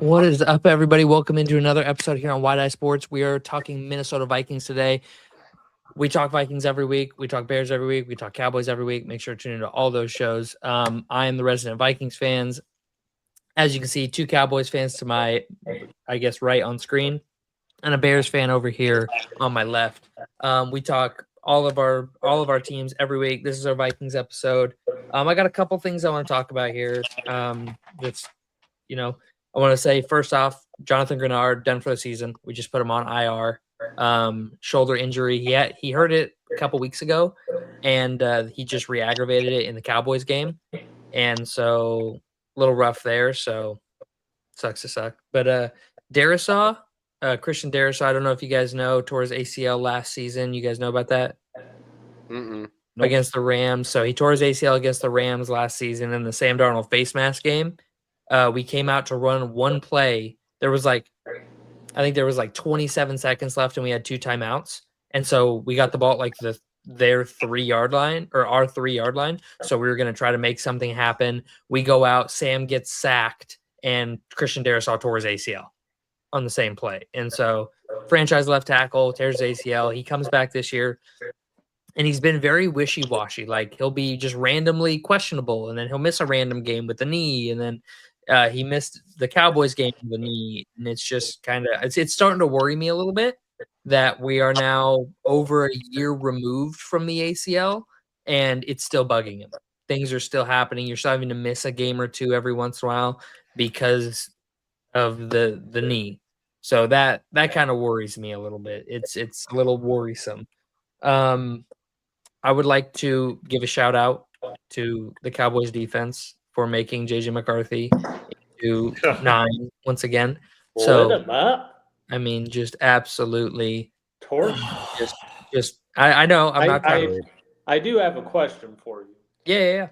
What is up, everybody? Welcome into another episode here on Wide Eye Sports. We are talking Minnesota Vikings today. We talk Vikings every week. We talk Bears every week. We talk Cowboys every week. Make sure to tune into all those shows. I am the resident Vikings fans. As you can see, two Cowboys fans to my, right on screen, and a Bears fan over here on my left. We talk all of our teams every week. This is our Vikings episode. I got a couple things I want to talk about here. That's I want to say first off, Jonathan Grenard done for the season. We just put him on IR. Shoulder injury. He hurt it a couple weeks ago, and he just re-aggravated it in the Cowboys game, and so a little rough there. So sucks to suck. But Darisaw, Christian Darisaw, I don't know if you guys know, tore his ACL last season. You guys know about that? Nope. Against the Rams. So he tore his ACL against the Rams last season in the Sam Darnold face mask game. We came out to run one play. There was I think there was 27 seconds left, and we had 2 timeouts. And so we got the ball at their 3-yard line or our 3-yard line. So we were going to try to make something happen. We go out, Sam gets sacked, and Christian Darisaw tore his ACL on the same play. And so franchise left tackle tears ACL. He comes back this year, and he's been very wishy-washy. Like, he'll be just randomly questionable, and then he'll miss a random game with the knee, and then he missed the Cowboys game with the knee, and it's just kind of it's starting to worry me a little bit that we are now over a year removed from the ACL, and it's still bugging him. Things are still happening. You're still having to miss a game or two every once in a while because of the knee. So that kind of worries me a little bit. It's a little worrisome. I would like to give a shout out to the Cowboys defense for making JJ McCarthy into 9 once again. So Lit him up. I mean, just absolutely Torch. just I know I'm not trying. I do have a question for you. Yeah.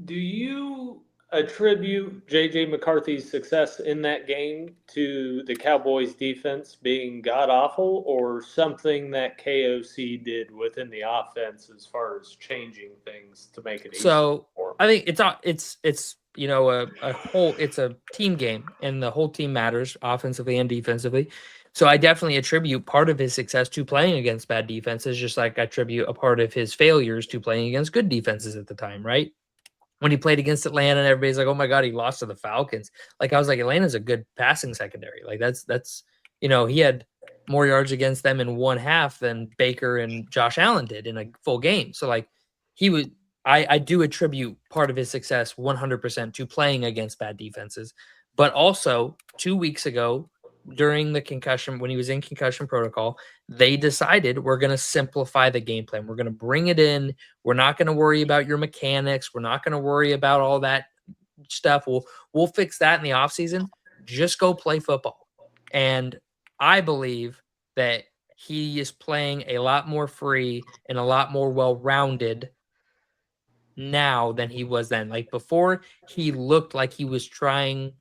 Do you attribute JJ McCarthy's success in that game to the Cowboys defense being god awful, or something that KOC did within the offense as far as changing things to make it easier? So I think it's a whole, it's a team game, and the whole team matters offensively and defensively. So I definitely attribute part of his success to playing against bad defenses, just like I attribute a part of his failures to playing against good defenses at the time, right? When he played against Atlanta, and everybody's like, "Oh my God, he lost to the Falcons." Like, I was like, Atlanta's a good passing secondary. Like, that's he had more yards against them in one half than Baker and Josh Allen did in a full game. So like, I do attribute part of his success 100% to playing against bad defenses, but also 2 weeks ago during the concussion, when he was in concussion protocol, they decided we're going to simplify the game plan. We're going to bring it in. We're not going to worry about your mechanics. We're not going to worry about all that stuff. We'll fix that in the offseason. Just go play football. And I believe that he is playing a lot more free and a lot more well-rounded now than he was then. Like, before, he looked like he was trying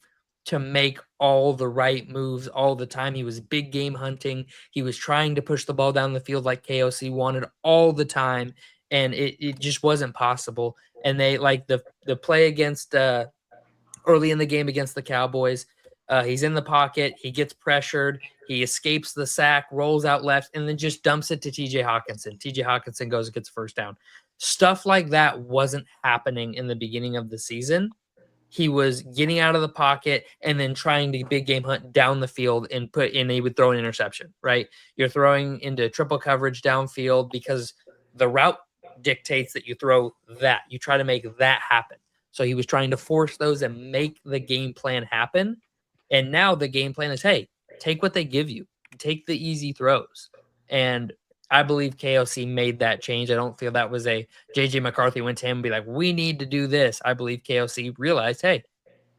to make all the right moves all the time. He was big game hunting. He was trying to push the ball down the field like KOC wanted all the time, and it just wasn't possible. And they, like, the play against early in the game against the Cowboys, he's in the pocket, he gets pressured, he escapes the sack, rolls out left, and then just dumps it to TJ Hawkinson. TJ Hawkinson goes and gets first down. Stuff like that wasn't happening in the beginning of the season. He was getting out of the pocket and then trying to big game hunt down the field and he would throw an interception, right? You're throwing into triple coverage downfield because the route dictates that you throw that. You try to make that happen. So he was trying to force those and make the game plan happen. And now the game plan is, hey, take what they give you. Take the easy throws. And I believe KOC made that change. I don't feel that was a JJ McCarthy went to him and be like, we need to do this. I believe KOC realized, hey,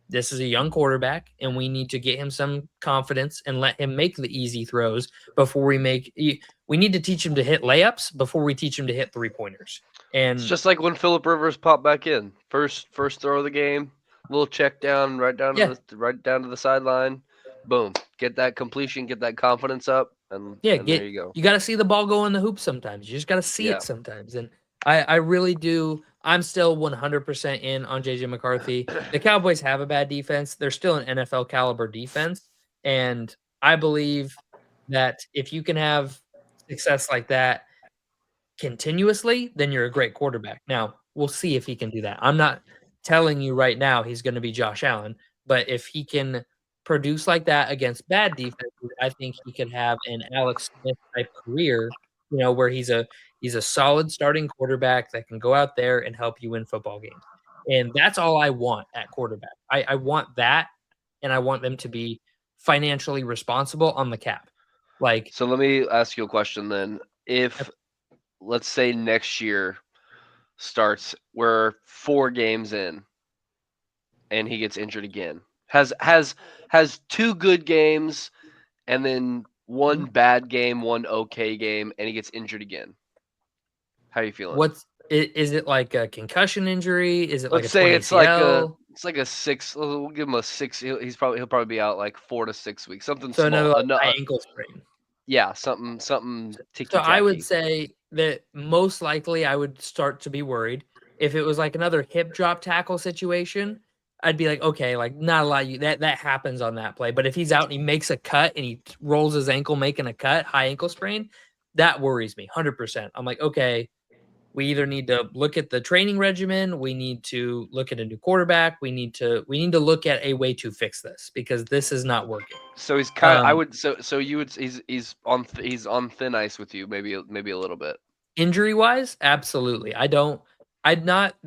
this is a young quarterback, and we need to get him some confidence and let him make the easy throws before we need to teach him to hit layups before we teach him to hit 3-pointers. And it's just like when Phillip Rivers popped back in. First throw of the game, little check down, right down to the sideline. Boom. Get that completion, get that confidence up, and there you go. You got to see the ball go in the hoop sometimes. You just got to see it sometimes. And I really do. I'm still 100% in on JJ McCarthy. The Cowboys have a bad defense. They're still an NFL caliber defense. And I believe that if you can have success like that continuously, then you're a great quarterback. Now, we'll see if he can do that. I'm not telling you right now he's going to be Josh Allen, but if he can produce like that against bad defenses, I think he could have an Alex Smith type career, where he's a solid starting quarterback that can go out there and help you win football games. And that's all I want at quarterback. I want that, and I want them to be financially responsible on the cap. Like, So let me ask you a question then. If, let's say, next year starts, we're 4 games in, and he gets injured again, has 2 good games, and then 1 bad game, 1 okay game, and he gets injured again. How are you feeling? Is it like a concussion injury? Is it like a Let's say torn it's like a ACL? 6. We'll give him a 6. He'll probably be out like 4 to 6 weeks. Something So another small. like high ankle sprain. Yeah, something ticky So I would tacky. say that most likely I would start to be worried. If it was like another hip drop tackle situation, I'd be like, okay, like not a lot of that happens on that play. But if he's out and he makes a cut and he rolls his ankle making a cut, high ankle sprain, that worries me 100%. I'm like, okay, we either need to look at the training regimen, we need to look at a new quarterback, we need to look at a way to fix this because this is not working. So he's kind of. I Um, would. So you would. He's on thin ice with you. Maybe a little bit. Injury wise, absolutely. The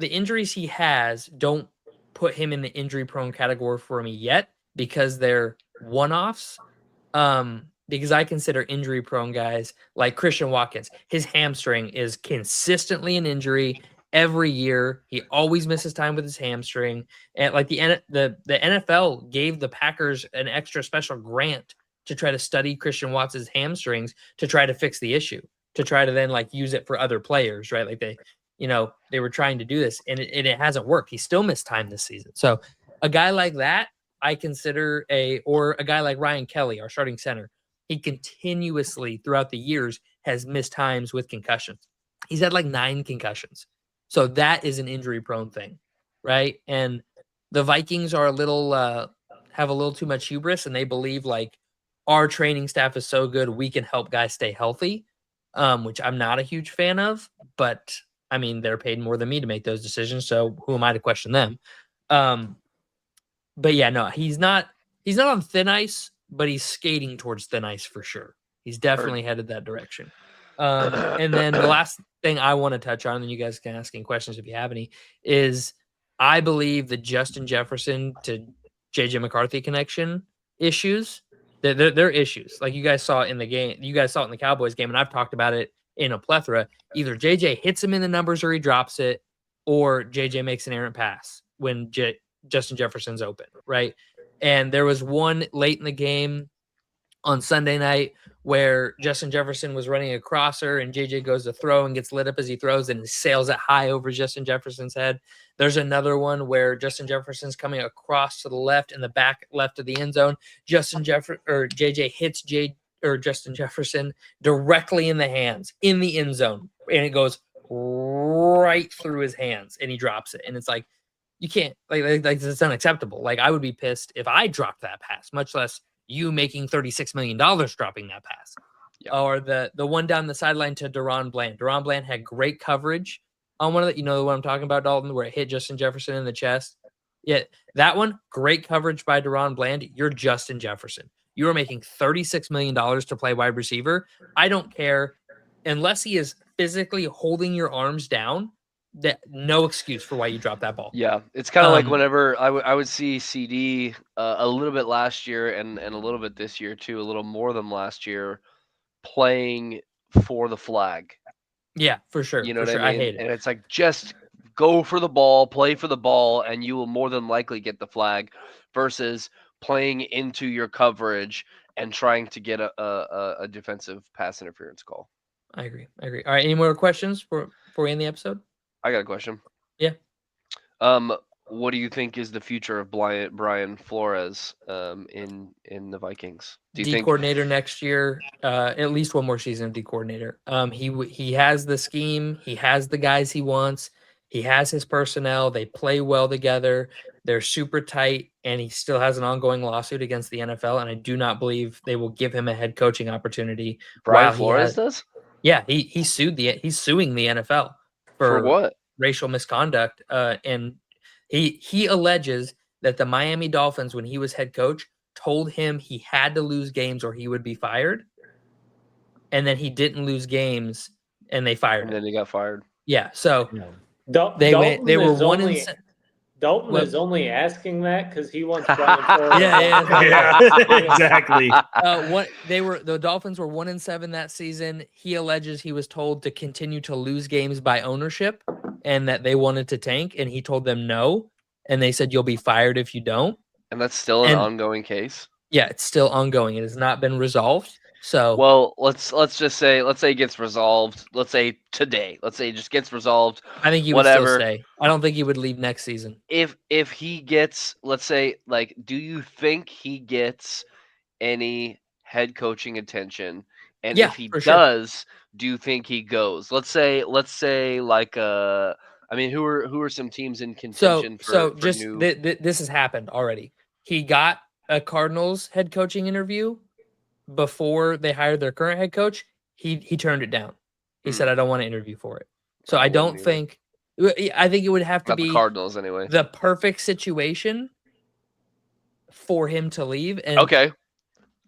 injuries he has don't put him in the injury prone category for me yet because they're one offs. Because I consider injury prone guys like Christian Watkins. His hamstring is consistently an injury every year. He always misses time with his hamstring. And like the NFL gave the Packers an extra special grant to try to study Christian Watts' hamstrings to try to fix the issue, to try to then like use it for other players, right? Like they were trying to do this and it hasn't worked. He still missed time this season. So a guy like that, I consider or a guy like Ryan Kelly, our starting center, he continuously throughout the years has missed times with concussions. He's had like 9 concussions. So that is an injury prone thing, right? And the Vikings are have a little too much hubris and they believe like our training staff is so good we can help guys stay healthy, which I'm not a huge fan of, but I mean they're paid more than me to make those decisions, so who am I to question them? But yeah, no, he's not on thin ice, but he's skating towards thin ice for sure. He's definitely headed that direction. And then the last thing I want to touch on, and you guys can ask any questions if you have any, is I believe the Justin Jefferson to JJ McCarthy connection issues, they're issues. Like you guys saw in the game, you guys saw it in the Cowboys game, and I've talked about it in a plethora. Either JJ hits him in the numbers or he drops it, or JJ makes an errant pass when Justin Jefferson's open, right? And there was one late in the game on Sunday night where Justin Jefferson was running a crosser and JJ goes to throw and gets lit up as he throws and sails it high over Justin Jefferson's head. There's another one where Justin Jefferson's coming across to the left in the back left of the end zone. JJ hits Justin Jefferson directly in the hands in the end zone and it goes right through his hands and he drops it. And it's like, you can't like it's unacceptable. Like I would be pissed if I dropped that pass, much less you making $36 million dropping that pass. Yeah. Or the one down the sideline to Deron Bland. Deron Bland had great coverage on one of the, what I'm talking about, Dalton, where it hit Justin Jefferson in the chest. Yeah, that one, great coverage by Deron Bland. You're Justin Jefferson. You are making $36 million to play wide receiver. I don't care unless he is physically holding your arms down. That no excuse for why you dropped that ball. Yeah, it's kind of like whenever I would see CD a little bit last year and a little bit this year too, a little more than last year, playing for the flag. Yeah, for sure. You know what I mean? I hate it. And it's like just go for the ball, play for the ball, and you will more than likely get the flag versus playing into your coverage and trying to get a defensive pass interference call. I agree. All right, any more questions before we end the episode? I got a question. Yeah. what do you think is the future of Brian Flores in the Vikings? Do you D think coordinator next year, at least one more season of D coordinator. He has the scheme, he has the guys he wants, he has his personnel. They play well together. They're super tight, and he still has an ongoing lawsuit against the NFL. And I do not believe they will give him a head coaching opportunity Brian while he Flores has. does? Yeah, he's suing the NFL For what? racial misconduct, and he alleges that the Miami Dolphins, when he was head coach, told him he had to lose games or he would be fired, and then he didn't lose games, and they fired And him. then he got fired. Yeah, so Yeah. they were one in. Dalton What? is only asking that because he wants Brian Flores. Yeah, Exactly. The Dolphins were 1-7 that season. He alleges he was told to continue to lose games by ownership and that they wanted to tank, and he told them no, and they said you'll be fired if you don't. And that's still an And- ongoing case. Yeah, it's still ongoing. It has not been resolved. So Well, let's just say it gets resolved. Let's say today. Let's say it just gets resolved. I think he would still whatever. stay. I don't think he would leave next season. If he gets, let's say, like, do you think he gets any head coaching attention? And Yeah, if he for sure. does, do you think he goes? Let's say like I mean, who are some teams in contention So for just new? this has happened already. He got a Cardinals head coaching interview before they hired their current head coach. He turned it down. He said, I don't want to interview for it. So I don't think. I think it would have to Not the be Cardinals anyway. the perfect situation for him to leave. And Okay.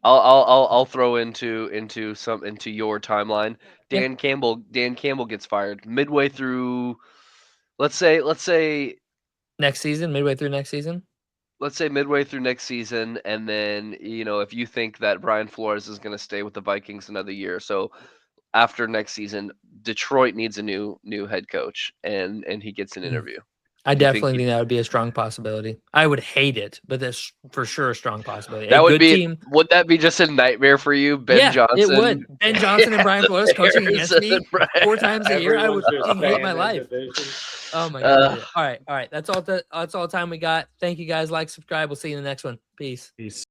I'll throw into your timeline. Yeah. Dan Campbell gets fired midway through. Let's say next season, midway through next season. midway through next season, and then if you think that Brian Flores is going to stay with the Vikings another year, so after next season, Detroit needs a new head coach, and he gets an interview. I Do you think definitely think that would be a strong possibility. I would hate it, but that's for sure a strong possibility. That a would good be. team. Would that be just a nightmare for you, Ben Johnson? It would. Ben Johnson and Brian Flores coaching against me Harrison, 4 times a year. I would Everyone's just fucking hate my fan life. division. Oh my god. All right. That's all the time we got. Thank you guys. Like, subscribe. We'll see you in the next one. Peace. Peace.